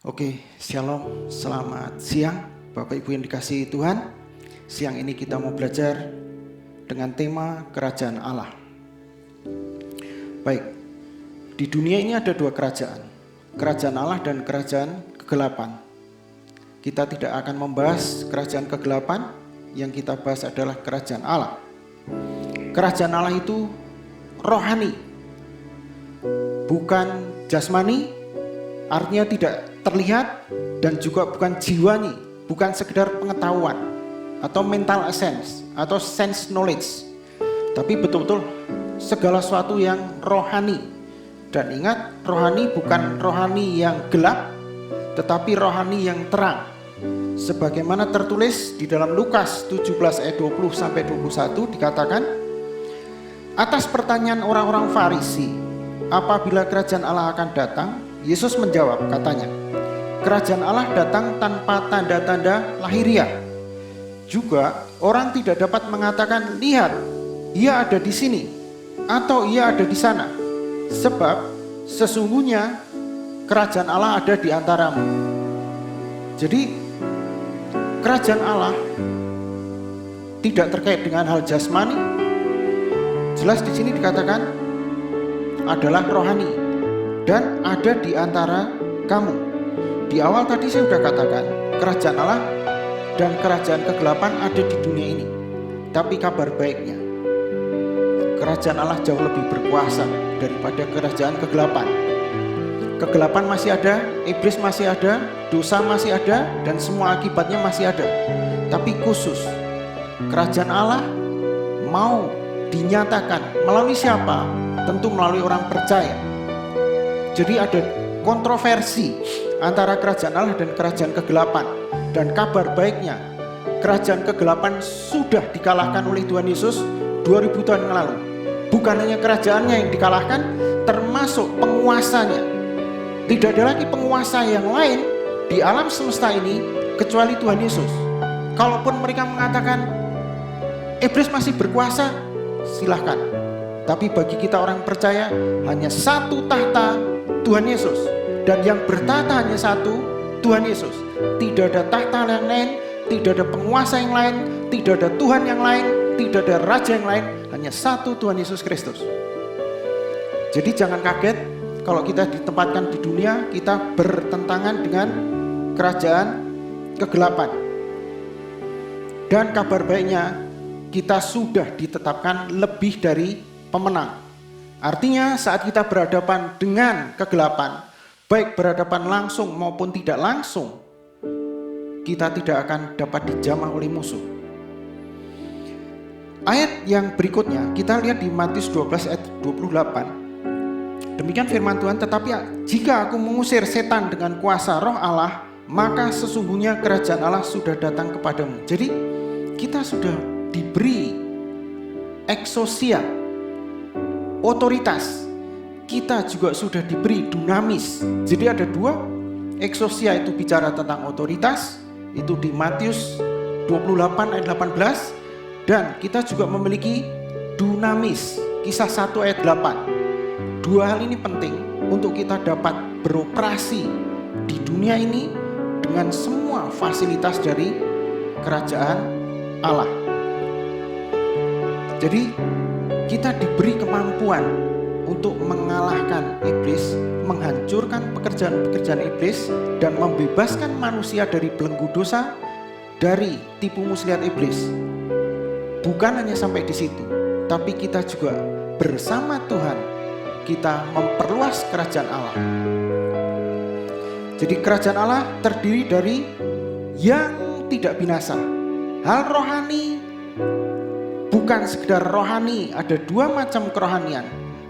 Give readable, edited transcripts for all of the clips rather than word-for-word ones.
Oke, shalom, selamat siang Bapak Ibu yang dikasihi Tuhan. Siang ini kita mau belajar dengan tema kerajaan Allah. Baik, di dunia ini ada dua kerajaan, kerajaan Allah dan kerajaan kegelapan. Kita tidak akan membahas kerajaan kegelapan, yang kita bahas adalah kerajaan Allah. Kerajaan Allah itu rohani, bukan jasmani, artinya tidak terlihat, dan juga bukan jiwani, bukan sekedar pengetahuan atau mental essence atau sense knowledge, tapi betul-betul segala sesuatu yang rohani. Dan ingat, rohani bukan rohani yang gelap, tetapi rohani yang terang. Sebagaimana tertulis di dalam Lukas 17 ayat 20-21 dikatakan, atas pertanyaan orang-orang Farisi, apabila kerajaan Allah akan datang, Yesus menjawab, katanya, kerajaan Allah datang tanpa tanda-tanda lahiriah. Juga orang tidak dapat mengatakan, lihat, ia ada di sini, atau ia ada di sana. Sebab sesungguhnya kerajaan Allah ada di antaramu. Jadi kerajaan Allah tidak terkait dengan hal jasmani. Jelas di sini dikatakan adalah rohani dan ada di antara kamu. Di awal tadi saya sudah katakan, kerajaan Allah dan kerajaan kegelapan ada di dunia ini. Tapi kabar baiknya, kerajaan Allah jauh lebih berkuasa daripada kerajaan kegelapan. Kegelapan masih ada, iblis masih ada, dosa masih ada, dan semua akibatnya masih ada. Tapi khusus, kerajaan Allah mau dinyatakan melalui siapa? Tentu melalui orang percaya. Jadi ada kontroversi antara kerajaan Allah dan kerajaan kegelapan. Dan kabar baiknya, kerajaan kegelapan sudah dikalahkan oleh Tuhan Yesus 2000 tahun yang lalu. Bukan hanya kerajaannya yang dikalahkan, termasuk penguasanya. Tidak ada lagi penguasa yang lain di alam semesta ini kecuali Tuhan Yesus. Kalaupun mereka mengatakan iblis masih berkuasa, silahkan. Tapi bagi kita orang percaya, hanya satu tahta, Tuhan Yesus. Dan yang bertahta hanya satu, Tuhan Yesus. Tidak ada tahta yang lain, tidak ada penguasa yang lain, tidak ada Tuhan yang lain, tidak ada raja yang lain, hanya satu Tuhan Yesus Kristus. Jadi jangan kaget kalau kita ditempatkan di dunia, kita bertentangan dengan kerajaan kegelapan. Dan kabar baiknya, kita sudah ditetapkan lebih dari pemenang. Artinya saat kita berhadapan dengan kegelapan, baik berhadapan langsung maupun tidak langsung, kita tidak akan dapat dijamah oleh musuh. Ayat yang berikutnya kita lihat di Matius 12 ayat 28. Demikian firman Tuhan, tetapi jika aku mengusir setan dengan kuasa roh Allah, maka sesungguhnya kerajaan Allah sudah datang kepadamu. Jadi kita sudah diberi eksosia, otoritas. Kita juga sudah diberi dunamis. Jadi ada dua, eksosia itu bicara tentang otoritas, itu di Matius 28 ayat 18. Dan kita juga memiliki dunamis, Kisah 1 ayat 8. Dua hal ini penting untuk kita dapat beroperasi di dunia ini dengan semua fasilitas dari kerajaan Allah. Jadi kita diberi kemampuan untuk mengalahkan iblis, menghancurkan pekerjaan-pekerjaan iblis, dan membebaskan manusia dari belenggu dosa, dari tipu muslihat iblis. Bukan hanya sampai di situ, tapi kita juga bersama Tuhan, kita memperluas kerajaan Allah. Jadi kerajaan Allah terdiri dari yang tidak binasa. Hal rohani bukan sekedar rohani, ada dua macam kerohanian.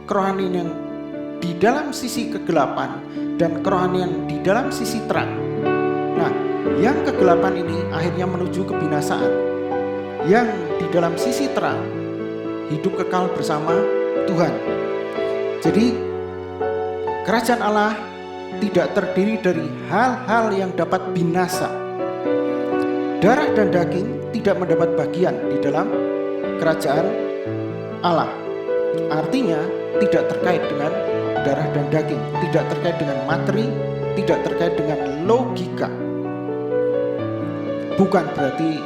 Kerohanian yang di dalam sisi kegelapan dan kerohanian di dalam sisi terang. Nah, yang kegelapan ini akhirnya menuju kebinasaan. Yang di dalam sisi terang hidup kekal bersama Tuhan. Jadi kerajaan Allah tidak terdiri dari hal-hal yang dapat binasa. Darah dan daging tidak mendapat bagian di dalam kerajaan Allah. Artinya tidak terkait dengan darah dan daging, tidak terkait dengan materi, tidak terkait dengan logika. Bukan berarti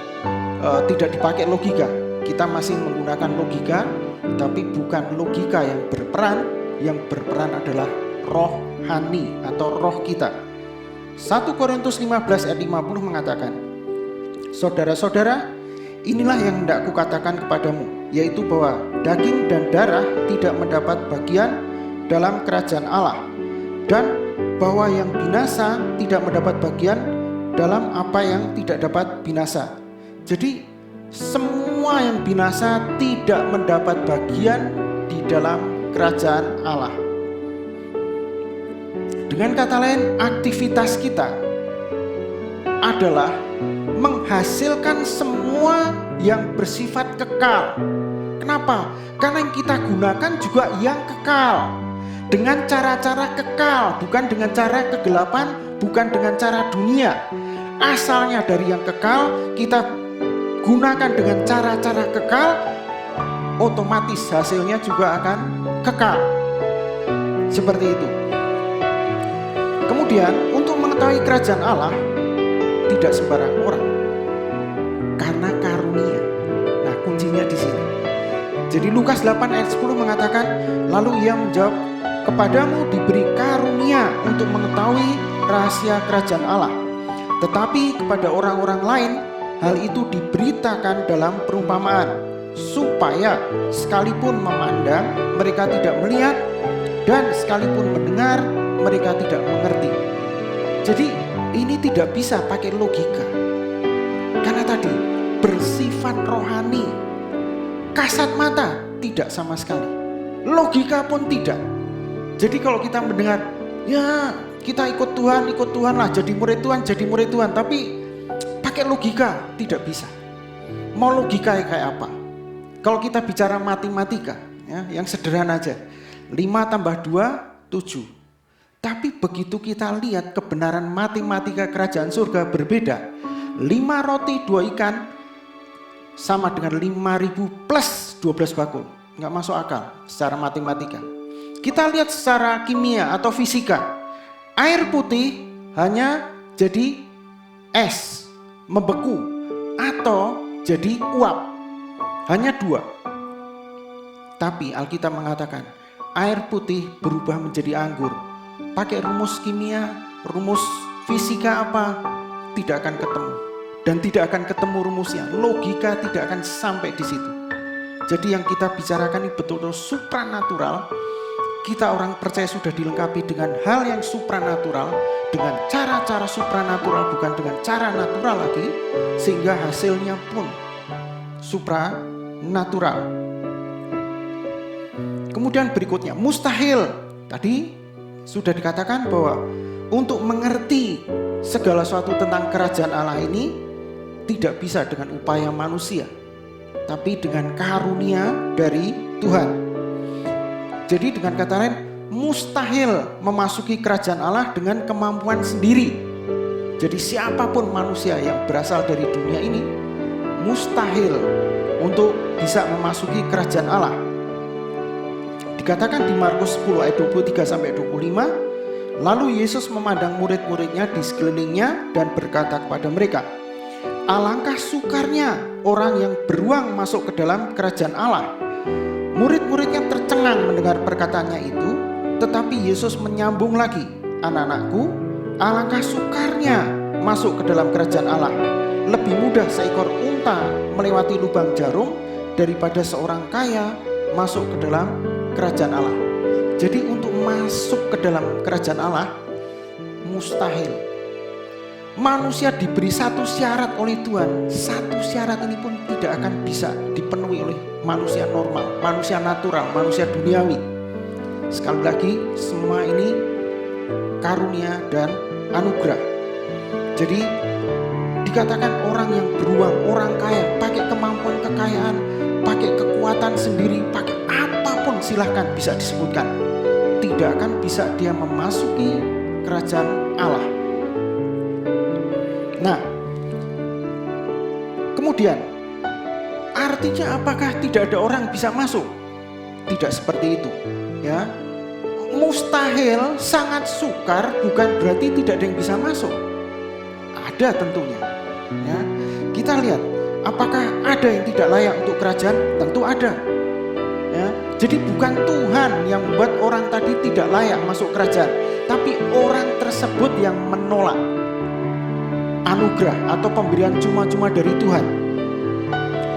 tidak dipakai logika. Kita masih menggunakan logika, tapi bukan logika yang berperan. Yang berperan adalah rohani atau roh kita. 1 Korintus 15 ayat 50 mengatakan, saudara-saudara, inilah yang hendak kukatakan kepadamu, yaitu bahwa daging dan darah tidak mendapat bagian dalam kerajaan Allah, dan bahwa yang binasa tidak mendapat bagian dalam apa yang tidak dapat binasa. Jadi semua yang binasa tidak mendapat bagian di dalam kerajaan Allah. Dengan kata lain, aktivitas kita adalah menghasilkan semua yang bersifat kekal. Kenapa? Karena yang kita gunakan juga yang kekal, dengan cara-cara kekal, bukan dengan cara kegelapan, bukan dengan cara dunia. Asalnya dari yang kekal, kita gunakan dengan cara-cara kekal, otomatis hasilnya juga akan kekal. Seperti itu. Kemudian untuk mengetahui kerajaan Allah tidak sembarang orang, karena karunia. Nah, kuncinya di sini. Jadi Lukas 8 ayat 10 mengatakan, lalu ia menjawab, kepadamu diberi karunia untuk mengetahui rahasia kerajaan Allah. Tetapi kepada orang-orang lain hal itu diberitakan dalam perumpamaan, supaya sekalipun memandang mereka tidak melihat, dan sekalipun mendengar mereka tidak mengerti. Jadi ini tidak bisa pakai logika, karena tadi bersifat rohani. Kasat mata tidak sama sekali, logika pun tidak. Jadi kalau kita mendengar, ya kita ikut Tuhan lah, jadi murid Tuhan, tapi pakai logika tidak bisa. Mau logika kayak apa? Kalau kita bicara matematika, ya, yang sederhana aja, 5 tambah 2, 7. Tapi begitu kita lihat kebenaran matematika kerajaan surga berbeda. 5 roti 2 ikan sama dengan 5.000 plus 12 bakul. Nggak masuk akal secara matematika. Kita lihat secara kimia atau fisika. Air putih hanya jadi es, membeku, atau jadi uap. Hanya 2. Tapi Alkitab mengatakan air putih berubah menjadi anggur. Pakai rumus kimia, rumus fisika apa, tidak akan ketemu. Dan tidak akan ketemu rumusnya. Logika tidak akan sampai di situ. Jadi yang kita bicarakan ini betul-betul supranatural. Kita orang percaya sudah dilengkapi dengan hal yang supranatural, dengan cara-cara supranatural, bukan dengan cara natural lagi, sehingga hasilnya pun supranatural. Kemudian berikutnya, mustahil. Tadi sudah dikatakan bahwa untuk mengerti segala sesuatu tentang kerajaan Allah ini tidak bisa dengan upaya manusia, tapi dengan karunia dari Tuhan. Jadi dengan kata lain, mustahil memasuki kerajaan Allah dengan kemampuan sendiri. Jadi siapapun manusia yang berasal dari dunia ini mustahil untuk bisa memasuki kerajaan Allah. Dikatakan di Markus 10 ayat 23-25, lalu Yesus memandang murid-muridnya di sekelilingnya dan berkata kepada mereka, alangkah sukarnya orang yang beruang masuk ke dalam kerajaan Allah. Murid-muridnya tercengang mendengar perkataannya itu, tetapi Yesus menyambung lagi, anak-anakku, alangkah sukarnya masuk ke dalam kerajaan Allah. Lebih mudah seekor unta melewati lubang jarum daripada seorang kaya masuk ke dalam kerajaan Allah. Jadi untuk masuk ke dalam kerajaan Allah mustahil. Manusia diberi satu syarat oleh Tuhan. Satu syarat ini pun tidak akan bisa dipenuhi oleh manusia normal, manusia natural, manusia duniawi. Sekali lagi, semua ini karunia dan anugerah. Jadi dikatakan orang yang beruang, orang kaya, pakai kemampuan kekayaan, pakai kekuatan sendiri, pakai apapun silahkan bisa disebutkan, tidak akan bisa dia memasuki kerajaan Allah. Nah, kemudian artinya apakah tidak ada orang bisa masuk? Tidak seperti itu, ya. mustahil, sangat sukar bukan berarti tidak ada yang bisa masuk. Ada tentunya. Ya. Kita lihat, apakah ada yang tidak layak untuk kerajaan? Tentu ada. Ya. Jadi bukan Tuhan yang membuat orang tadi tidak layak masuk kerajaan, tapi orang tersebut yang menolak anugerah atau pemberian cuma-cuma dari Tuhan.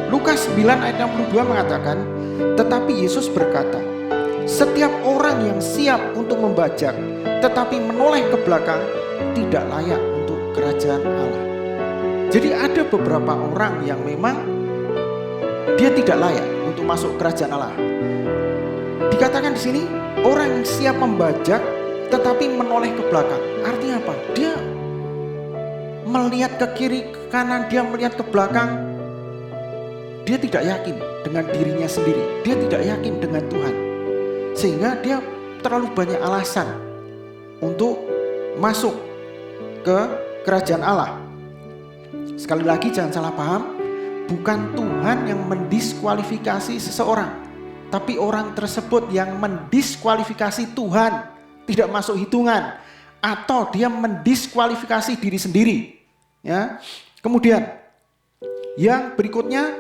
Lukas 9 ayat 62 mengatakan, tetapi Yesus berkata, setiap orang yang siap untuk membajak tetapi menoleh ke belakang tidak layak untuk kerajaan Allah. Jadi ada beberapa orang yang memang dia tidak layak untuk masuk kerajaan Allah. Dikatakan di sini orang yang siap membajak tetapi menoleh ke belakang. Artinya apa? Dia melihat ke kiri, ke kanan, dia melihat ke belakang. Dia tidak yakin dengan dirinya sendiri. Dia tidak yakin dengan Tuhan. Sehingga dia terlalu banyak alasan untuk masuk ke kerajaan Allah. Sekali lagi jangan salah paham, bukan Tuhan yang mendiskualifikasi seseorang, tapi orang tersebut yang mendiskualifikasi Tuhan, tidak masuk hitungan, atau dia mendiskualifikasi diri sendiri. Ya. Kemudian yang berikutnya,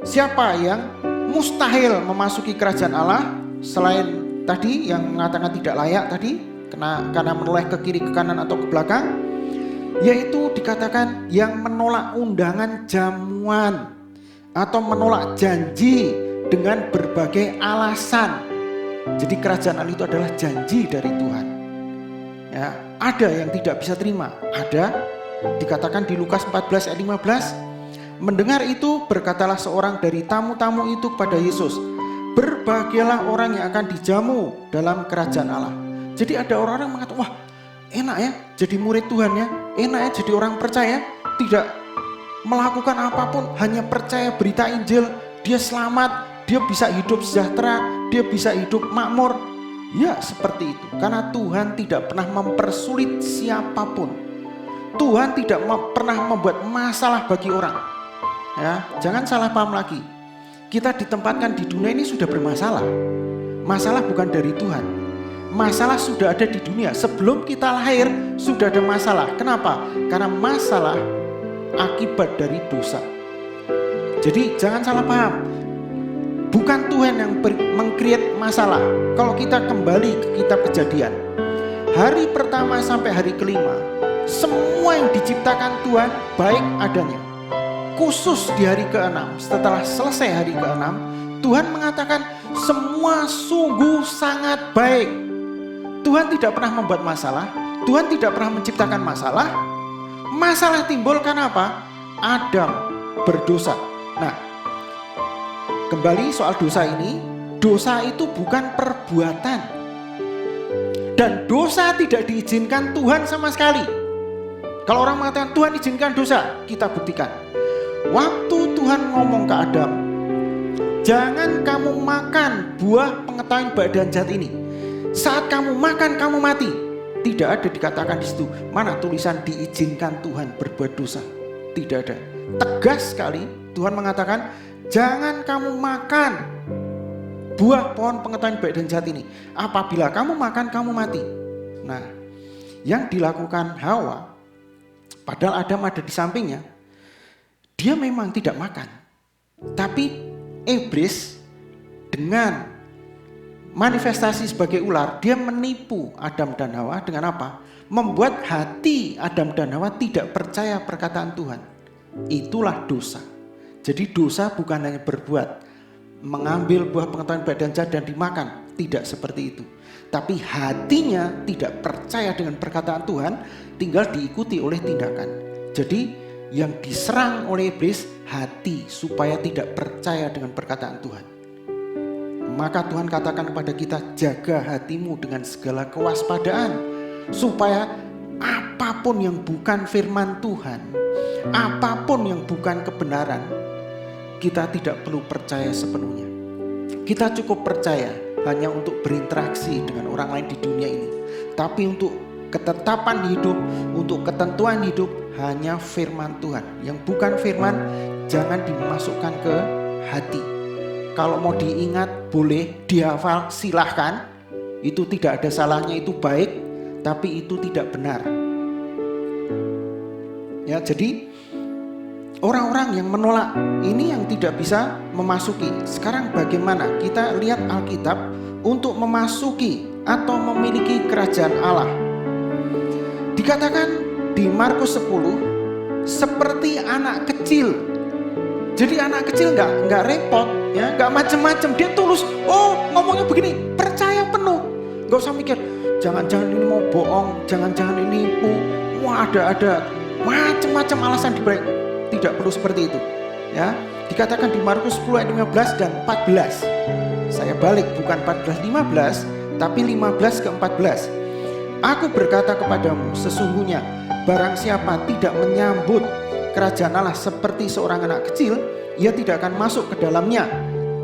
siapa yang mustahil memasuki kerajaan Allah selain tadi yang mengatakan tidak layak tadi karena menoleh ke kiri, ke kanan atau ke belakang, yaitu dikatakan yang menolak undangan jamuan atau menolak janji dengan berbagai alasan. Jadi kerajaan Allah itu adalah janji dari Tuhan. Ya, ada yang tidak bisa terima, ada. Dikatakan di Lukas 14 ayat 15, mendengar itu berkatalah seorang dari tamu-tamu itu kepada Yesus, berbahagialah orang yang akan dijamu dalam kerajaan Allah. Jadi ada orang-orang yang mengatakan, wah enak ya jadi murid Tuhan ya, enak ya jadi orang percaya, tidak melakukan apapun, hanya percaya berita Injil, dia selamat, dia bisa hidup sejahtera, dia bisa hidup makmur. Ya seperti itu, karena Tuhan tidak pernah mempersulit siapapun. Tuhan tidak pernah membuat masalah bagi orang. Ya, jangan salah paham lagi. Kita ditempatkan di dunia ini sudah bermasalah. Masalah bukan dari Tuhan. Masalah sudah ada di dunia. Sebelum kita lahir sudah ada masalah. Kenapa? Karena masalah akibat dari dosa. Jadi jangan salah paham. Bukan Tuhan yang meng-create masalah. Kalau kita kembali ke kitab Kejadian, hari pertama sampai hari kelima, semua yang diciptakan Tuhan baik adanya. Khusus di hari ke-6, setelah selesai hari ke-6, Tuhan mengatakan semua sungguh sangat baik. Tuhan tidak pernah membuat masalah, Tuhan tidak pernah menciptakan masalah. Masalah timbul karena apa? Adam berdosa. Nah, kembali soal dosa ini, dosa itu bukan perbuatan. Dan dosa tidak diizinkan Tuhan sama sekali. Kalau orang mengatakan Tuhan izinkan dosa, kita buktikan. Waktu Tuhan ngomong ke Adam, jangan kamu makan buah pengetahuan baik dan jahat ini. Saat kamu makan, kamu mati. Tidak ada dikatakan di situ, mana tulisan diizinkan Tuhan berbuat dosa. Tidak ada. Tegas sekali Tuhan mengatakan, jangan kamu makan buah pohon pengetahuan baik dan jahat ini. Apabila kamu makan, kamu mati. Nah, yang dilakukan Hawa, padahal Adam ada di sampingnya, dia memang tidak makan. Tapi iblis dengan manifestasi sebagai ular, dia menipu Adam dan Hawa dengan apa? Membuat hati Adam dan Hawa tidak percaya perkataan Tuhan. Itulah dosa. Jadi dosa bukan hanya berbuat, mengambil buah pengetahuan baik dan jahat dan dimakan. Tidak seperti itu. Tapi hatinya tidak percaya dengan perkataan Tuhan, tinggal diikuti oleh tindakan. Jadi yang diserang oleh iblis hati supaya tidak percaya dengan perkataan Tuhan. Maka Tuhan katakan kepada kita, jaga hatimu dengan segala kewaspadaan, supaya apapun yang bukan firman Tuhan, apapun yang bukan kebenaran, kita tidak perlu percaya sepenuhnya. Kita cukup percaya hanya untuk berinteraksi dengan orang lain di dunia ini. Tapi untuk ketetapan hidup, untuk ketentuan hidup, hanya firman Tuhan. Yang bukan firman, jangan dimasukkan ke hati. Kalau mau diingat boleh, dihafal silahkan. itu tidak ada salahnya, itu baik, tapi itu tidak benar. Ya, jadi orang-orang yang menolak ini yang tidak bisa memasuki. Sekarang bagaimana kita lihat Alkitab untuk memasuki atau memiliki kerajaan Allah? Dikatakan di Markus 10 seperti anak kecil. Jadi anak kecil nggak repot, ya, nggak macem-macem, dia tulus. Oh, ngomongnya begini, percaya penuh, nggak usah mikir, jangan-jangan ini mau bohong, jangan-jangan ini nipu. Wah, ada macam-macam alasan dibalik. Tidak perlu seperti itu, ya. Dikatakan di Markus 10 ayat 15 dan 14. Saya balik, bukan 14-15, tapi 15 ke 14. Aku berkata kepadamu, sesungguhnya barang siapa tidak menyambut kerajaan Allah seperti seorang anak kecil, ia tidak akan masuk ke dalamnya.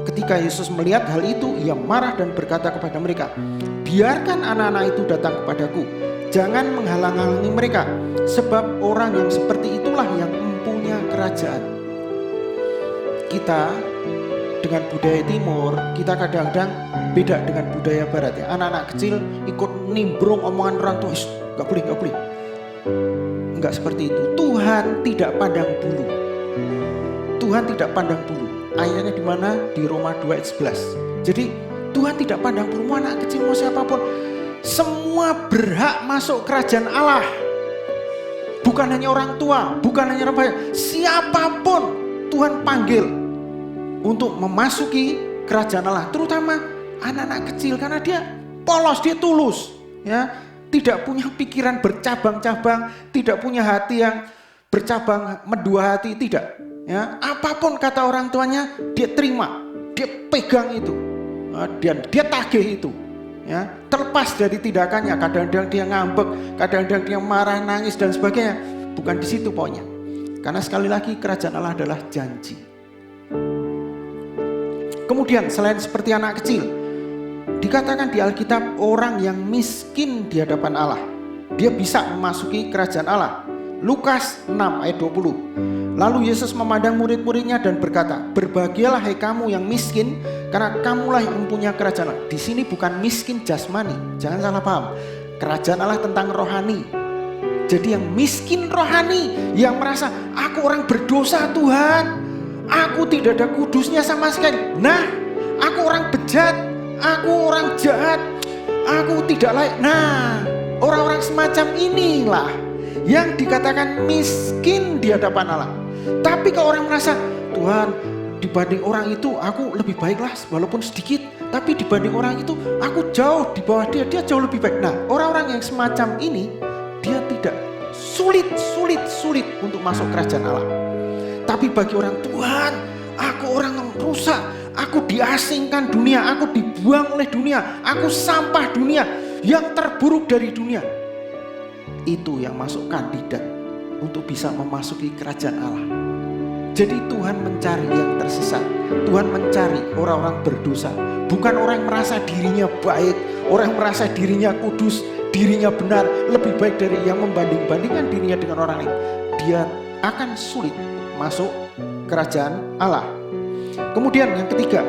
Ketika Yesus melihat hal itu, ia marah dan berkata kepada mereka, biarkan anak-anak itu datang kepadaku, jangan menghalang-halangi mereka, sebab orang yang seperti itulah yang mempunyai kerajaan. Kita dengan budaya timur, kita kadang-kadang beda dengan budaya barat, ya. Anak-anak kecil ikut nimbrung omongan orang tua, gak boleh. Enggak seperti itu. Tuhan tidak pandang bulu. Tuhan tidak pandang bulu. Ayatnya di mana? Di Roma 2 ayat 11. Jadi Tuhan tidak pandang bulu, mau anak kecil, mau siapapun, semua berhak masuk kerajaan Allah. Bukan hanya orang tua, bukan hanya orang banyak, siapapun Tuhan panggil untuk memasuki kerajaan Allah, terutama anak-anak kecil, karena dia polos, dia tulus, ya. Tidak punya pikiran bercabang-cabang, tidak punya hati yang bercabang mendua hati, tidak. Ya, apapun kata orang tuanya, dia terima, dia pegang itu, dan dia tagih itu. Ya, terlepas dari tindakannya, kadang-kadang dia ngambek, kadang-kadang dia marah, nangis dan sebagainya. Bukan di situ poinnya. Karena sekali lagi kerajaan Allah adalah janji. Kemudian selain seperti anak kecil, dikatakan di Alkitab orang yang miskin di hadapan Allah, dia bisa memasuki kerajaan Allah. Lukas 6 ayat 20. Lalu Yesus memandang murid-muridnya dan berkata, berbahagialah hai kamu yang miskin, karena kamulah yang mempunyai kerajaan Allah. Di sini bukan miskin jasmani, jangan salah paham. Kerajaan Allah tentang rohani. Jadi yang miskin rohani, yang merasa aku orang berdosa Tuhan, aku tidak ada kudusnya sama sekali. Nah, aku orang bejat, aku orang jahat, aku tidak layak. Nah, orang-orang semacam inilah yang dikatakan miskin di hadapan Allah. Tapi kalau orang merasa, Tuhan, dibanding orang itu aku lebih baiklah walaupun sedikit, tapi dibanding orang itu aku jauh di bawah dia, dia jauh lebih baik. Nah, orang-orang yang semacam ini, dia tidak sulit untuk masuk kerajaan Allah. Tapi bagi orang, Tuhan, aku orang yang rusak, aku diasingkan dunia, aku dibuang oleh dunia, aku sampah dunia, yang terburuk dari dunia. Itu yang masuk kandidat untuk bisa memasuki kerajaan Allah. Jadi Tuhan mencari yang tersesat, Tuhan mencari orang-orang berdosa, bukan orang yang merasa dirinya baik, orang yang merasa dirinya kudus, dirinya benar, lebih baik dari yang membanding-bandingkan dirinya dengan orang lain. Dia akan sulit masuk kerajaan Allah. Kemudian yang ketiga,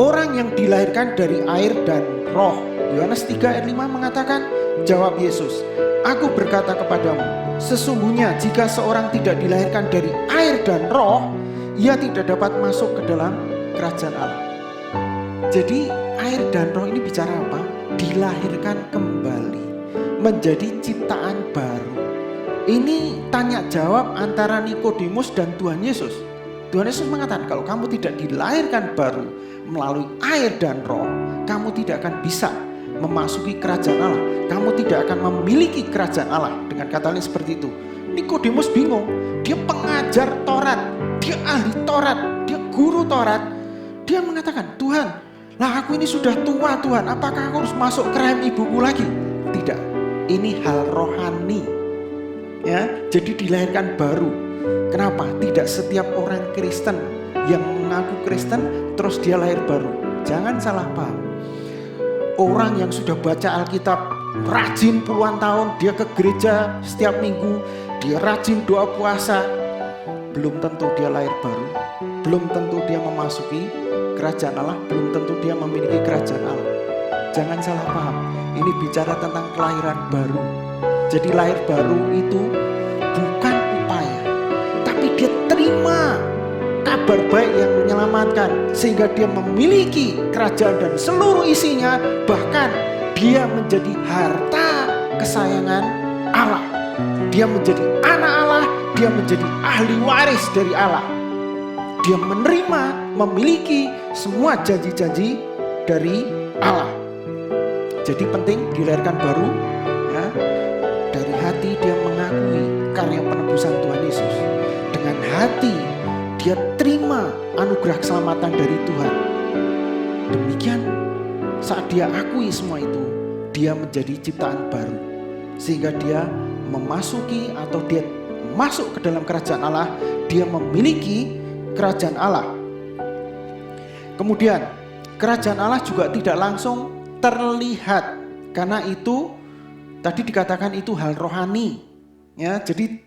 orang yang dilahirkan dari air dan roh. Yohanes 3 ayat 5 mengatakan, jawab Yesus, aku berkata kepadamu, sesungguhnya jika seorang tidak dilahirkan dari air dan roh, ia tidak dapat masuk ke dalam kerajaan Allah. Jadi air dan roh ini bicara apa? Dilahirkan kembali, menjadi ciptaan baru. Ini tanya jawab antara Nikodemus dan Tuhan Yesus. Tuhan Yesus mengatakan, kalau kamu tidak dilahirkan baru melalui air dan roh, kamu tidak akan bisa memasuki kerajaan Allah. Kamu tidak akan memiliki kerajaan Allah. Dengan kata lain seperti itu. Nikodemus bingung. Dia pengajar Taurat, dia ahli Taurat, dia guru Taurat. Dia mengatakan, Tuhan, lah aku ini sudah tua Tuhan, apakah aku harus masuk ke rahim ibuku lagi? Tidak, ini hal rohani. Ya, jadi dilahirkan baru. Kenapa? Tidak setiap orang Kristen yang mengaku Kristen terus dia lahir baru. Jangan salah paham. Orang yang sudah baca Alkitab rajin puluhan tahun, dia ke gereja setiap minggu, dia rajin doa puasa, belum tentu dia lahir baru, belum tentu dia memasuki kerajaan Allah, belum tentu dia memiliki kerajaan Allah. jangan salah paham. Ini bicara tentang kelahiran baru. Jadi lahir baru itu bukan upaya, tapi dia terima kabar baik yang menyelamatkan, sehingga dia memiliki kerajaan dan seluruh isinya, bahkan dia menjadi harta kesayangan Allah. Dia menjadi anak Allah, dia menjadi ahli waris dari Allah. Dia menerima, memiliki semua janji-janji dari Allah. Jadi penting dilahirkan baru, ya. Dari hati dia mengakui karya penebusan Tuhan Yesus. Dengan hati dia terima anugerah keselamatan dari Tuhan. Demikian saat dia akui semua itu, dia menjadi ciptaan baru. Sehingga dia memasuki atau dia masuk ke dalam kerajaan Allah, dia memiliki kerajaan Allah. Kemudian kerajaan Allah juga tidak langsung terlihat, karena itu tadi dikatakan itu hal rohani, ya. Jadi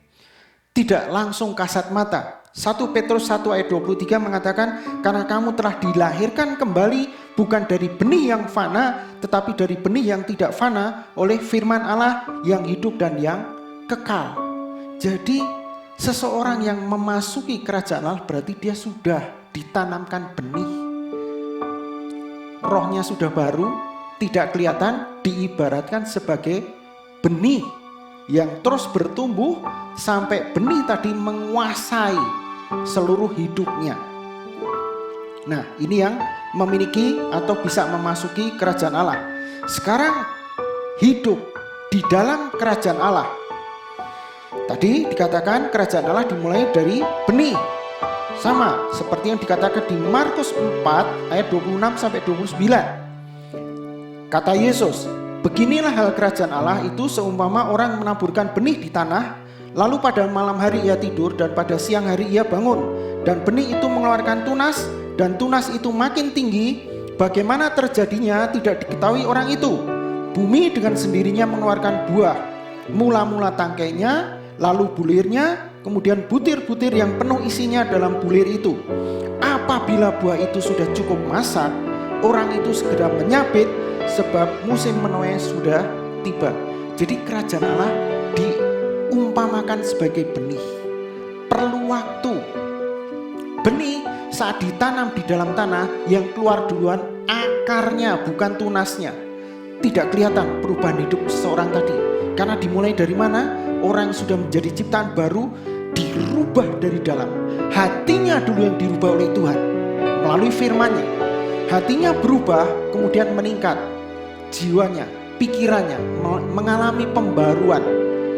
tidak langsung kasat mata. 1 Petrus 1 ayat 23 mengatakan, karena kamu telah dilahirkan kembali bukan dari benih yang fana, tetapi dari benih yang tidak fana oleh firman Allah yang hidup dan yang kekal. Jadi seseorang yang memasuki kerajaan Allah berarti dia sudah ditanamkan benih. Rohnya sudah baru, tidak kelihatan, diibaratkan sebagai benih yang terus bertumbuh sampai benih tadi menguasai seluruh hidupnya. Nah, ini yang memiliki atau bisa memasuki kerajaan Allah. Sekarang hidup di dalam kerajaan Allah. Tadi dikatakan kerajaan Allah dimulai dari benih. Sama seperti yang dikatakan di Markus 4 ayat 26 sampai 29. Kata Yesus, beginilah hal kerajaan Allah itu seumpama orang menaburkan benih di tanah, lalu pada malam hari ia tidur dan pada siang hari ia bangun, dan benih itu mengeluarkan tunas, dan tunas itu makin tinggi. Bagaimana terjadinya tidak diketahui orang itu. Bumi dengan sendirinya mengeluarkan buah, mula-mula tangkainya, lalu bulirnya, kemudian butir-butir yang penuh isinya dalam bulir itu. Apabila buah itu sudah cukup masak, orang itu segera menyabit, sebab musim menuai sudah tiba. Jadi kerajaan Allah diumpamakan sebagai benih. Perlu waktu. Benih saat ditanam di dalam tanah, yang keluar duluan akarnya, bukan tunasnya. Tidak kelihatan perubahan hidup seseorang tadi. Karena dimulai dari mana? Orang yang sudah menjadi ciptaan baru dirubah dari dalam. Hatinya dulu yang dirubah oleh Tuhan melalui firman-Nya. Hatinya berubah, kemudian meningkat. Jiwanya, pikirannya mengalami pembaruan.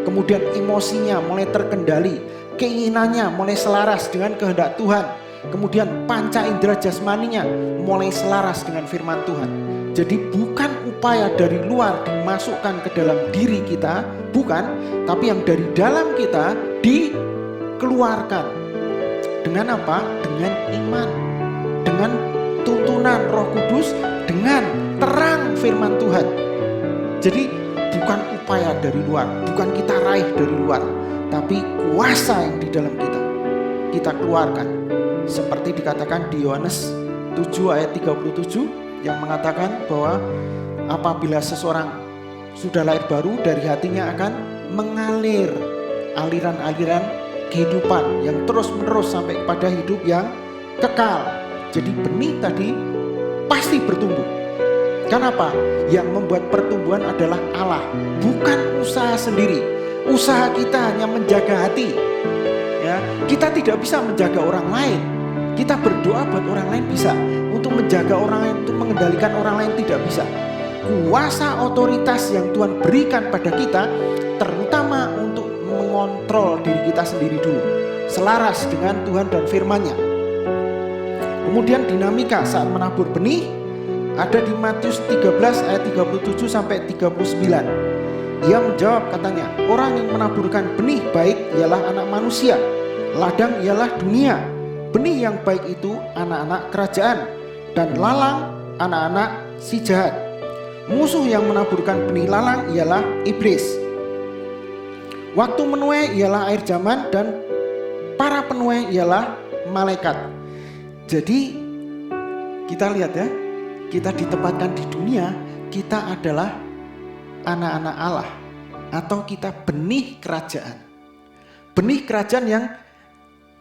Kemudian emosinya mulai terkendali, keinginannya mulai selaras dengan kehendak Tuhan. Kemudian panca indera jasmaninya mulai selaras dengan firman Tuhan. Jadi bukan upaya dari luar dimasukkan ke dalam diri kita, bukan, tapi yang dari dalam kita dikeluarkan. Dengan apa? Dengan iman, dengan tuntunan Roh Kudus, dengan terang firman Tuhan. Jadi bukan upaya dari luar, bukan kita raih dari luar, tapi kuasa yang di dalam kita keluarkan. Seperti dikatakan di Yohanes 7 ayat 37 yang mengatakan bahwa apabila seseorang sudah lahir baru, dari hatinya akan mengalir aliran-aliran kehidupan yang terus-menerus sampai kepada hidup yang kekal. Jadi benih tadi pasti bertumbuh. Kenapa? Yang membuat pertumbuhan adalah Allah, bukan usaha sendiri. Usaha kita hanya menjaga hati. Ya, kita tidak bisa menjaga orang lain. Kita berdoa buat orang lain bisa, untuk menjaga orang lain, untuk mengendalikan orang lain tidak bisa. Kuasa otoritas yang Tuhan berikan pada kita, terutama untuk mengontrol diri kita sendiri dulu, selaras dengan Tuhan dan firman-Nya. Kemudian dinamika saat menabur benih ada di Matius 13 ayat 37 sampai 39. Ia menjawab katanya, orang yang menaburkan benih baik ialah anak manusia, ladang ialah dunia. Benih yang baik itu anak-anak kerajaan, dan lalang anak-anak si jahat. Musuh yang menaburkan benih lalang ialah iblis. Waktu menuai ialah akhir zaman, dan para penuai ialah malaikat. Jadi kita lihat ya, kita ditempatkan di dunia kita adalah anak-anak Allah atau kita benih kerajaan. Benih kerajaan yang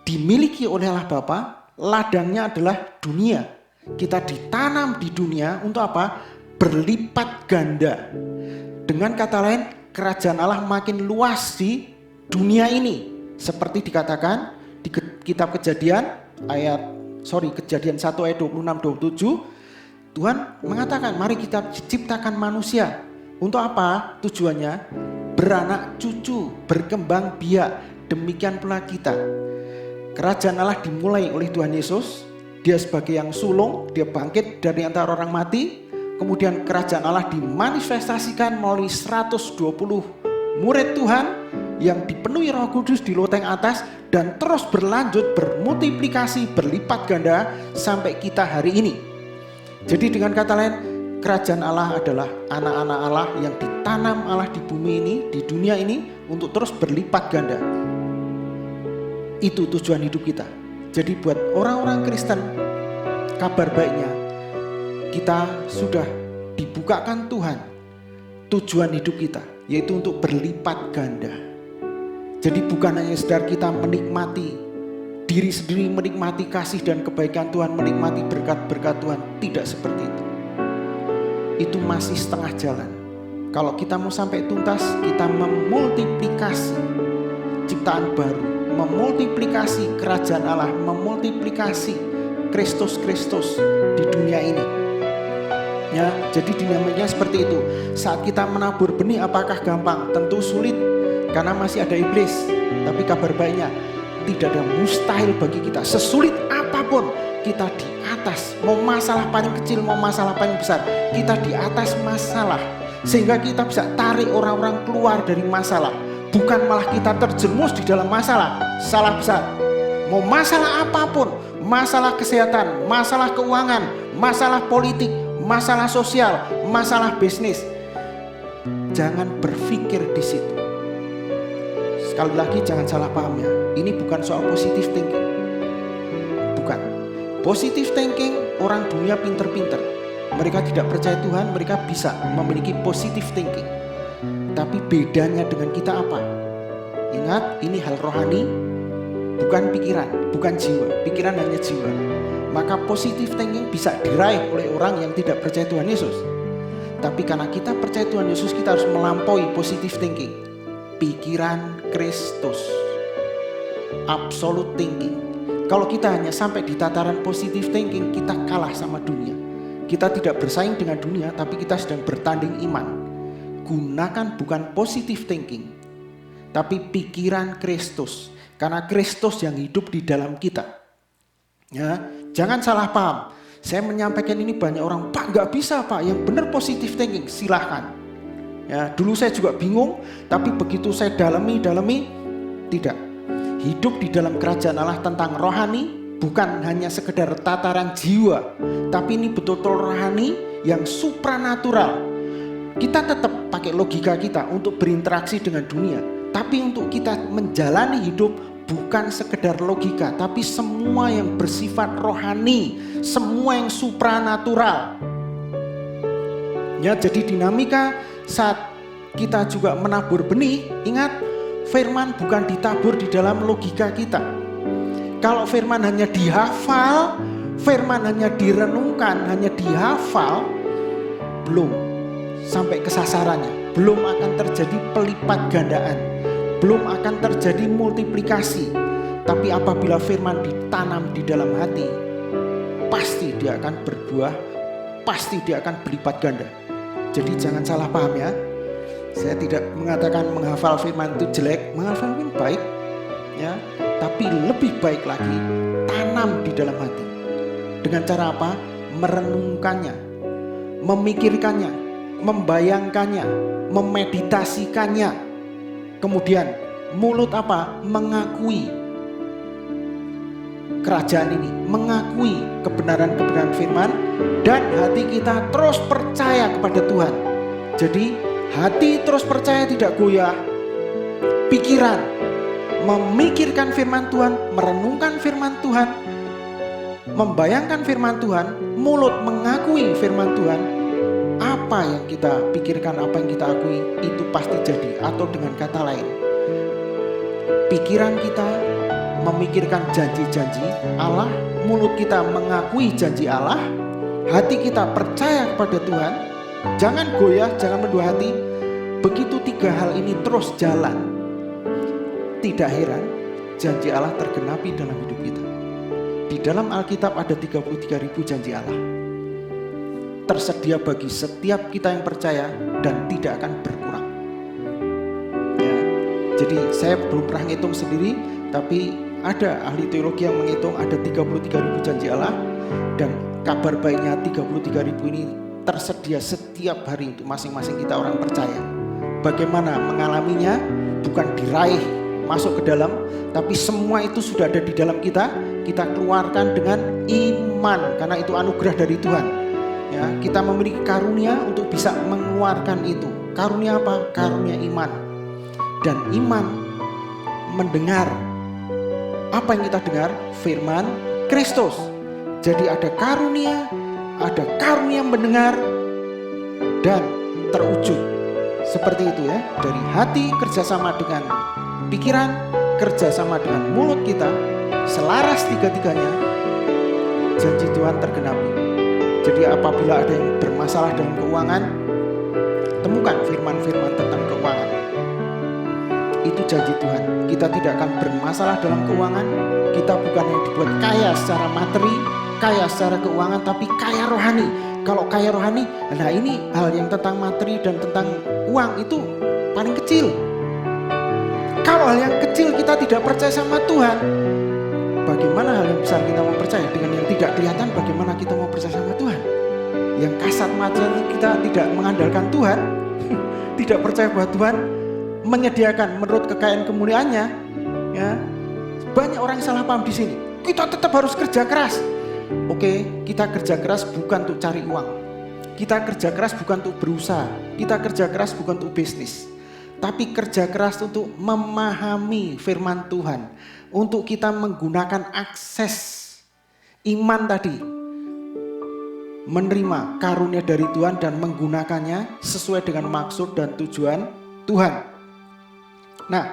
dimiliki oleh Allah Bapa, ladangnya adalah dunia. Kita ditanam di dunia untuk apa? Berlipat ganda. Dengan kata lain, kerajaan Allah makin luas di dunia ini. Seperti dikatakan di kitab Kejadian Kejadian 1 ayat 26-27, Tuhan mengatakan, mari kita ciptakan manusia. Untuk apa tujuannya? Beranak cucu, berkembang biak. Demikian pula kita. Kerajaan Allah dimulai oleh Tuhan Yesus. Dia sebagai yang sulung, dia bangkit dari antara orang mati. Kemudian kerajaan Allah dimanifestasikan melalui 120 murid Tuhan yang dipenuhi Roh Kudus di loteng atas dan terus berlanjut bermultiplikasi berlipat ganda sampai kita hari ini. Jadi dengan kata lain, kerajaan Allah adalah anak-anak Allah yang ditanam Allah di bumi ini, di dunia ini untuk terus berlipat ganda. Itu tujuan hidup kita. Jadi buat orang-orang Kristen, kabar baiknya kita sudah dibukakan Tuhan tujuan hidup kita, yaitu untuk berlipat ganda. Jadi bukan hanya sekedar kita menikmati diri sendiri, menikmati kasih dan kebaikan Tuhan, menikmati berkat-berkat Tuhan. Tidak seperti itu. Itu masih setengah jalan. Kalau kita mau sampai tuntas, kita memultiplikasi ciptaan baru, memultiplikasi kerajaan Allah, memultiplikasi Kristus di dunia ini. Ya, jadi dinamiknya seperti itu. Saat kita menabur benih, apakah gampang? Tentu sulit, karena masih ada iblis. Tapi kabar baiknya, tidak ada mustahil bagi kita. Sesulit apapun, kita di atas. Mau masalah paling kecil, mau masalah paling besar, kita di atas masalah. Sehingga kita bisa tarik orang-orang keluar dari masalah. Bukan malah kita terjerumus di dalam masalah. Salah besar. Mau masalah apapun, masalah kesehatan, masalah keuangan, masalah politik, masalah sosial, masalah bisnis, jangan berpikir di situ. Sekali lagi jangan salah paham ya. Ini bukan soal positive thinking. Bukan. Positive thinking orang dunia pinter-pinter. Mereka tidak percaya Tuhan, mereka bisa memiliki positive thinking. Tapi bedanya dengan kita apa? Ingat, ini hal rohani, bukan pikiran, bukan jiwa. Pikiran hanya jiwa. Maka positive thinking bisa diraih oleh orang yang tidak percaya Tuhan Yesus. Tapi karena kita percaya Tuhan Yesus, kita harus melampaui positive thinking. Pikiran Kristus, absolute thinking. Kalau kita hanya sampai di tataran positive thinking, kita kalah sama dunia. Kita tidak bersaing dengan dunia, tapi kita sedang bertanding iman. Gunakan bukan positive thinking, tapi pikiran Kristus. Karena Kristus yang hidup di dalam kita. Ya, jangan salah paham. Saya menyampaikan ini banyak orang, Pak nggak bisa Pak, yang benar positive thinking, silahkan. Ya, dulu saya juga bingung, tapi begitu saya dalami, tidak. Hidup di dalam kerajaan Allah tentang rohani, bukan hanya sekedar tataran jiwa, tapi ini betul-betul rohani yang supranatural. Kita tetap pakai logika kita untuk berinteraksi dengan dunia, tapi untuk kita menjalani hidup bukan sekedar logika, tapi semua yang bersifat rohani, semua yang supranatural. Ya, jadi dinamika saat kita juga menabur benih, ingat, firman bukan ditabur di dalam logika kita. Kalau firman hanya dihafal, firman hanya direnungkan, hanya dihafal, belum sampai ke sasarannya, belum akan terjadi pelipat gandaan, belum akan terjadi multiplikasi. Tapi apabila firman ditanam di dalam hati, pasti dia akan berbuah, pasti dia akan berlipat ganda. Jadi jangan salah paham ya. Saya tidak mengatakan menghafal firman itu jelek, menghafal firman baik ya, tapi lebih baik lagi tanam di dalam hati. Dengan cara apa? Merenungkannya, memikirkannya, membayangkannya, memeditasikannya. Kemudian mulut apa? Mengakui kerajaan ini, mengakui kebenaran-kebenaran firman, dan hati kita terus percaya kepada Tuhan. Jadi hati terus percaya, tidak goyah. Pikiran memikirkan firman Tuhan, merenungkan firman Tuhan, membayangkan firman Tuhan, mulut mengakui firman Tuhan. apa yang kita pikirkan, apa yang kita akui, itu pasti jadi. Atau dengan kata lain, pikiran kita memikirkan janji-janji Allah, mulut kita mengakui janji Allah, hati kita percaya kepada Tuhan, jangan goyah, jangan mendua hati. Begitu 3 hal ini terus jalan, tidak heran janji Allah tergenapi dalam hidup kita. Di dalam Alkitab ada 33.000 janji Allah, tersedia bagi setiap kita yang percaya dan tidak akan berkurang. Ya, jadi saya belum pernah ngitung sendiri, tapi ada ahli teologi yang menghitung ada 33.000 janji Allah, dan kabar baiknya 33.000 ini tersedia setiap hari untuk masing-masing kita orang percaya. Bagaimana mengalaminya? Bukan diraih masuk ke dalam, tapi semua itu sudah ada di dalam kita. Kita keluarkan dengan iman, karena itu anugerah dari Tuhan. Ya, kita memiliki karunia untuk bisa mengeluarkan itu. Karunia apa? Karunia iman. Dan iman mendengar. Apa yang kita dengar? Firman Kristus. Jadi ada karunia mendengar dan terwujud. Seperti itu ya. Dari hati kerjasama dengan pikiran, kerjasama dengan mulut kita, selaras tiga-tiganya, janji Tuhan tergenapi. Jadi apabila ada yang bermasalah dalam keuangan, temukan firman-firman tentang keuangan. Itu janji Tuhan. Kita tidak akan bermasalah dalam keuangan. Kita bukan yang dibuat kaya secara materi, kaya secara keuangan, tapi kaya rohani. Kalau kaya rohani, nah ini hal yang tentang materi dan tentang uang itu paling kecil. Kalau hal yang kecil kita tidak percaya sama Tuhan, bagaimana hal yang besar kita mau percaya? Dengan yang tidak kelihatan, bagaimana kita mau percaya sama Tuhan? Yang kasat mata kita tidak mengandalkan Tuhan, tidak percaya bahwa Tuhan menyediakan menurut kekayaan kemuliaannya. Ya, banyak orang yang salah paham di sini. Kita tetap harus kerja keras. Oke, kita kerja keras bukan untuk cari uang. Kita kerja keras bukan untuk berusaha. Kita kerja keras bukan untuk bisnis. Tapi kerja keras untuk memahami firman Tuhan. Untuk kita menggunakan akses iman tadi. Menerima karunia dari Tuhan dan menggunakannya sesuai dengan maksud dan tujuan Tuhan. Nah,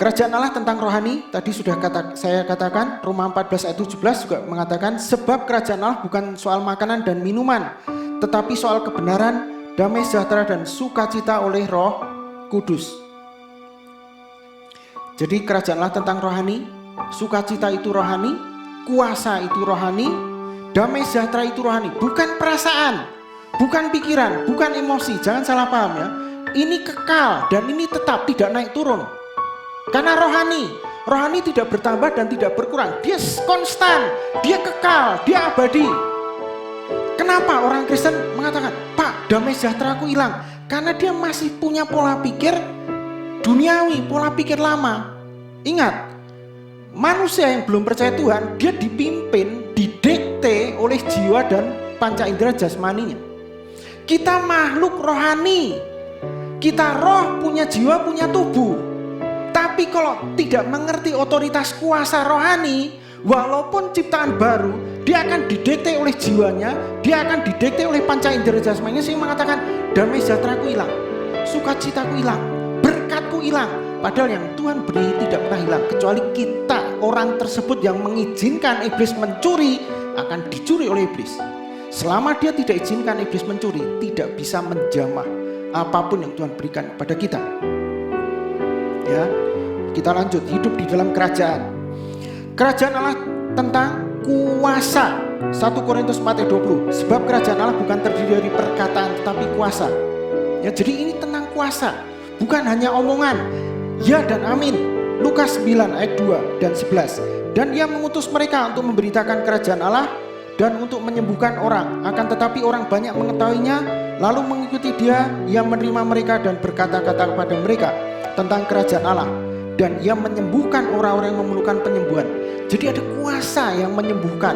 kerajaan Allah tentang rohani, tadi sudah saya katakan, Roma 14 ayat 17 juga mengatakan, sebab kerajaan Allah bukan soal makanan dan minuman, tetapi soal kebenaran, damai sejahtera dan sukacita oleh Roh Kudus. Jadi kerajaan Allah tentang rohani, sukacita itu rohani, kuasa itu rohani, damai sejahtera itu rohani, bukan perasaan, bukan pikiran, bukan emosi, jangan salah paham ya. Ini kekal dan ini tetap, tidak naik turun. Karena rohani tidak bertambah dan tidak berkurang. Dia konstan, dia kekal, dia abadi. Kenapa orang Kristen mengatakan, Pak, damai sejahtera aku hilang? Karena dia masih punya pola pikir duniawi, pola pikir lama. Ingat, manusia yang belum percaya Tuhan, dia dipimpin, didikte oleh jiwa dan panca indera jasmaninya. Kita makhluk rohani. Kita roh, punya jiwa, punya tubuh. Tapi kalau tidak mengerti otoritas kuasa rohani, walaupun ciptaan baru, dia akan didikte oleh jiwanya, dia akan didikte oleh panca indera jasmaninya, sehingga mengatakan, damai sejahteraku hilang, sukacitaku hilang, berkatku hilang. Padahal yang Tuhan beri tidak pernah hilang, kecuali kita, orang tersebut yang mengizinkan iblis mencuri, akan dicuri oleh iblis. Selama dia tidak izinkan iblis mencuri, tidak bisa menjamah apapun yang Tuhan berikan kepada kita. Ya, kita lanjut, hidup di dalam kerajaan. Kerajaan Allah tentang kuasa. 1 Korintus 4 ayat 20. Sebab kerajaan Allah bukan terdiri dari perkataan tetapi kuasa. Ya, jadi ini tentang kuasa, bukan hanya omongan. Ya dan amin. Lukas 9 ayat 2 dan 11. Dan dia mengutus mereka untuk memberitakan kerajaan Allah dan untuk menyembuhkan orang. Akan tetapi orang banyak mengetahuinya, lalu mengikuti dia. Ia menerima mereka dan berkata-kata kepada mereka tentang kerajaan Allah. Dan ia menyembuhkan orang-orang yang memerlukan penyembuhan. Jadi ada kuasa yang menyembuhkan.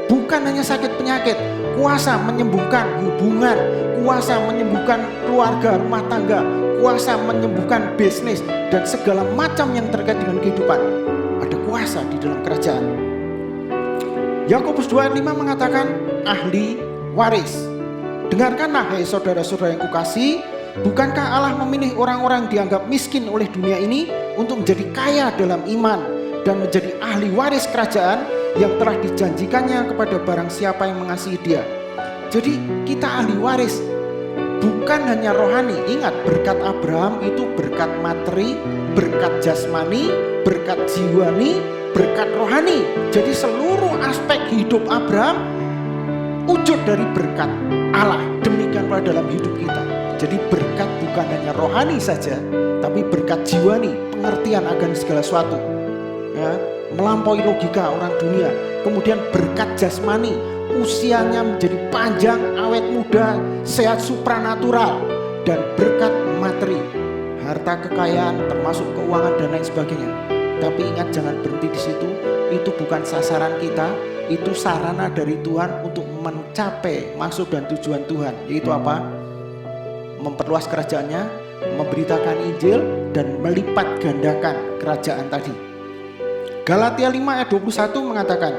Bukan hanya sakit penyakit, kuasa menyembuhkan hubungan, kuasa menyembuhkan keluarga, rumah tangga, kuasa menyembuhkan bisnis, dan segala macam yang terkait dengan kehidupan. Ada kuasa di dalam kerajaan. Yakobus 2 ayat 5 mengatakan ahli waris. Dengarkanlah hai saudara-saudara yang kukasihi, bukankah Allah memilih orang-orang yang dianggap miskin oleh dunia ini untuk menjadi kaya dalam iman dan menjadi ahli waris kerajaan yang telah dijanjikannya kepada barang siapa yang mengasihi Dia. Jadi kita ahli waris, bukan hanya rohani. Ingat, berkat Abraham itu berkat materi, berkat jasmani, berkat jiwani, berkat rohani. Jadi seluruh aspek hidup Abraham wujud dari berkat Allah. Demikian pula dalam hidup kita. Jadi berkat bukan hanya rohani saja, tapi berkat jiwani, pengertian akan segala sesuatu, ya, melampaui logika orang dunia. Kemudian berkat jasmani, usianya menjadi panjang, awet muda, sehat supranatural. Dan berkat materi, harta kekayaan termasuk keuangan dan lain sebagainya. Tapi ingat, jangan berhenti di situ. Itu bukan sasaran kita, itu sarana dari Tuhan untuk mencapai maksud dan tujuan Tuhan. Yaitu apa? Memperluas kerajaannya, memberitakan Injil, dan melipat gandakan kerajaan tadi. Galatia 5 ayat 21 mengatakan,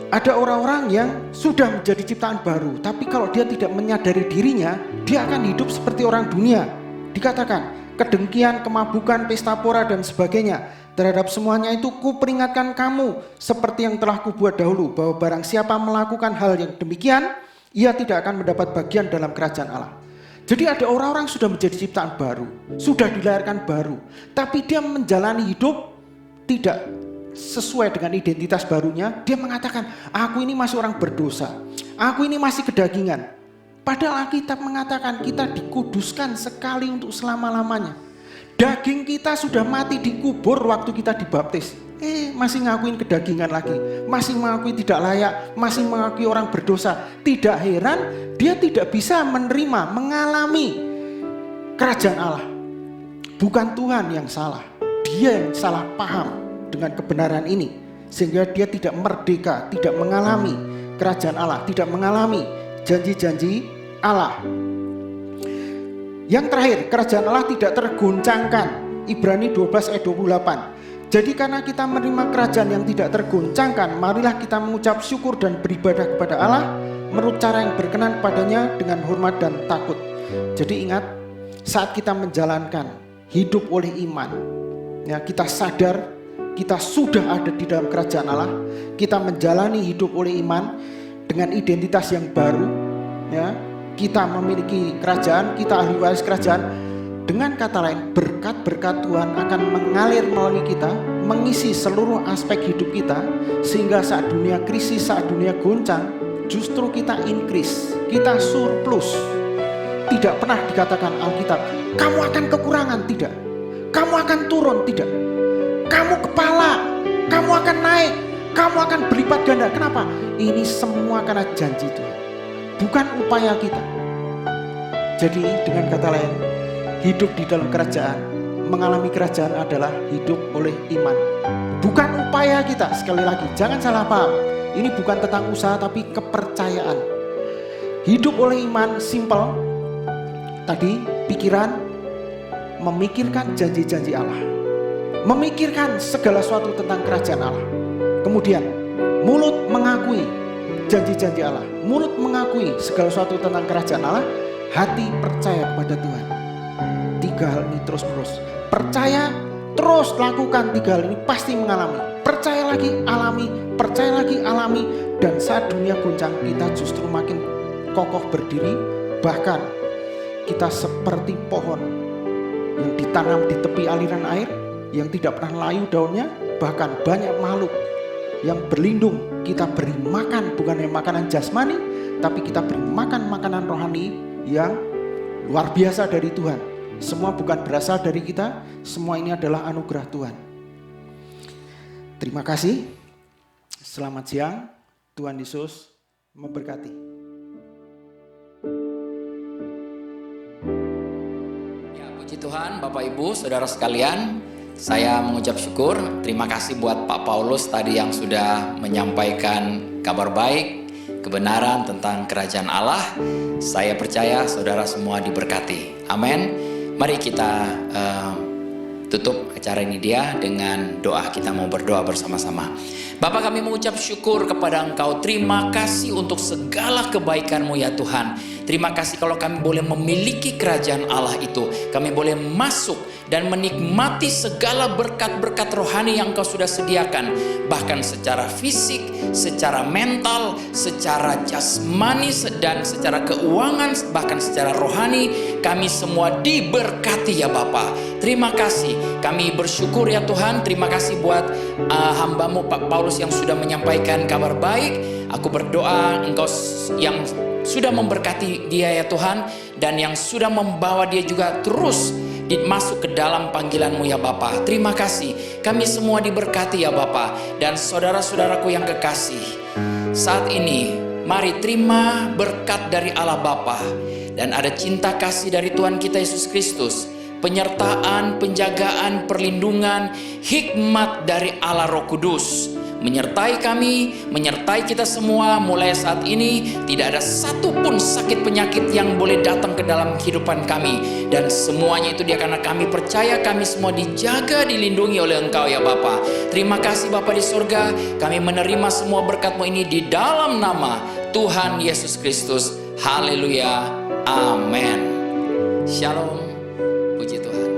ada orang-orang yang sudah menjadi ciptaan baru, tapi kalau dia tidak menyadari dirinya, dia akan hidup seperti orang dunia. Dikatakan, kedengkian, kemabukan, pesta pora, dan sebagainya. Terhadap semuanya itu kuperingatkan kamu, seperti yang telah kubuat dahulu, bahwa barang siapa melakukan hal yang demikian, ia tidak akan mendapat bagian dalam kerajaan Allah. Jadi ada orang-orang sudah menjadi ciptaan baru, sudah dilahirkan baru, tapi dia menjalani hidup tidak sesuai dengan identitas barunya. Dia mengatakan, aku ini masih orang berdosa, aku ini masih kedagingan. Padahal Alkitab mengatakan kita dikuduskan sekali untuk selama-lamanya. Daging kita sudah mati dikubur waktu kita dibaptis. Masih ngakuin kedagingan lagi, masih mengakui tidak layak, masih mengakui orang berdosa. Tidak heran dia tidak bisa menerima, mengalami kerajaan Allah. Bukan Tuhan yang salah, dia yang salah paham dengan kebenaran ini, sehingga dia tidak merdeka, tidak mengalami kerajaan Allah, tidak mengalami janji-janji Allah. Yang terakhir, kerajaan Allah tidak tergoncangkan. Ibrani 12 ayat 28. Jadi karena kita menerima kerajaan yang tidak tergoncangkan, marilah kita mengucap syukur dan beribadah kepada Allah menurut cara yang berkenan padanya dengan hormat dan takut. Jadi ingat, saat kita menjalankan hidup oleh iman, ya, kita sadar kita sudah ada di dalam kerajaan Allah. Kita menjalani hidup oleh iman dengan identitas yang baru, ya. Kita memiliki kerajaan, kita ahli waris kerajaan. Dengan kata lain, berkat-berkat Tuhan akan mengalir melalui kita, mengisi seluruh aspek hidup kita, sehingga saat dunia krisis, saat dunia goncang, justru kita increase, kita surplus. Tidak pernah dikatakan Alkitab, kamu akan kekurangan, tidak. Kamu akan turun, tidak. Kamu kepala, kamu akan naik, kamu akan berlipat ganda. Kenapa? Ini semua karena janji Tuhan, bukan upaya kita. Jadi dengan kata lain, hidup di dalam kerajaan, mengalami kerajaan adalah hidup oleh iman, bukan upaya kita. Sekali lagi, jangan salah paham. Ini bukan tentang usaha, tapi kepercayaan. Hidup oleh iman, simple. Tadi, pikiran memikirkan janji-janji Allah, memikirkan segala sesuatu tentang kerajaan Allah. Kemudian, mulut mengakui janji-janji Allah, mulut mengakui segala sesuatu tentang kerajaan Allah, hati percaya kepada Tuhan. Tiga hal ini terus-menerus. Percaya, terus lakukan tiga hal ini, pasti mengalami. Percaya lagi, alami, percaya lagi, alami. Dan saat dunia goncang, kita justru makin kokoh berdiri. Bahkan kita seperti pohon yang ditanam di tepi aliran air, yang tidak pernah layu daunnya. Bahkan banyak makhluk yang berlindung. Kita beri makan, bukan hanya makanan jasmani, tapi kita beri makan makanan rohani yang luar biasa dari Tuhan. Semua bukan berasal dari kita, semua ini adalah anugerah Tuhan. Terima kasih. Selamat siang. Tuhan Yesus memberkati. Ya, puji Tuhan, Bapak Ibu, Saudara sekalian, saya mengucap syukur. Terima kasih buat Pak Paulus tadi yang sudah menyampaikan kabar baik, kebenaran tentang kerajaan Allah. Saya percaya saudara semua diberkati. Amin. Mari kita tutup acara ini dia dengan doa. Kita mau berdoa bersama-sama. Bapa, kami mengucap syukur kepada Engkau. Terima kasih untuk segala kebaikan-Mu ya Tuhan. Terima kasih kalau kami boleh memiliki kerajaan Allah itu. Kami boleh masuk dan menikmati segala berkat-berkat rohani yang Engkau sudah sediakan. Bahkan secara fisik, secara mental, secara jasmani, dan secara keuangan, bahkan secara rohani, kami semua diberkati ya Bapa. Terima kasih. Kami bersyukur ya Tuhan. Terima kasih buat hamba-Mu Pak Paulus yang sudah menyampaikan kabar baik. Aku berdoa Engkau yang sudah memberkati dia ya Tuhan, dan yang sudah membawa dia juga terus masuk ke dalam panggilan-Mu ya Bapa. Terima kasih. Kami semua diberkati ya Bapa. Dan saudara-saudaraku yang kekasih, saat ini mari terima berkat dari Allah Bapa, dan ada cinta kasih dari Tuhan kita Yesus Kristus, penyertaan, penjagaan, perlindungan, hikmat dari Allah Roh Kudus menyertai kami, menyertai kita semua. Mulai saat ini tidak ada satupun sakit penyakit yang boleh datang ke dalam kehidupan kami, dan semuanya itu dia karena kami percaya kami semua dijaga, dilindungi oleh Engkau ya Bapa. Terima kasih Bapa di surga. Kami menerima semua berkat-Mu ini di dalam nama Tuhan Yesus Kristus. Haleluya. Amin. Shalom. Puji Tuhan.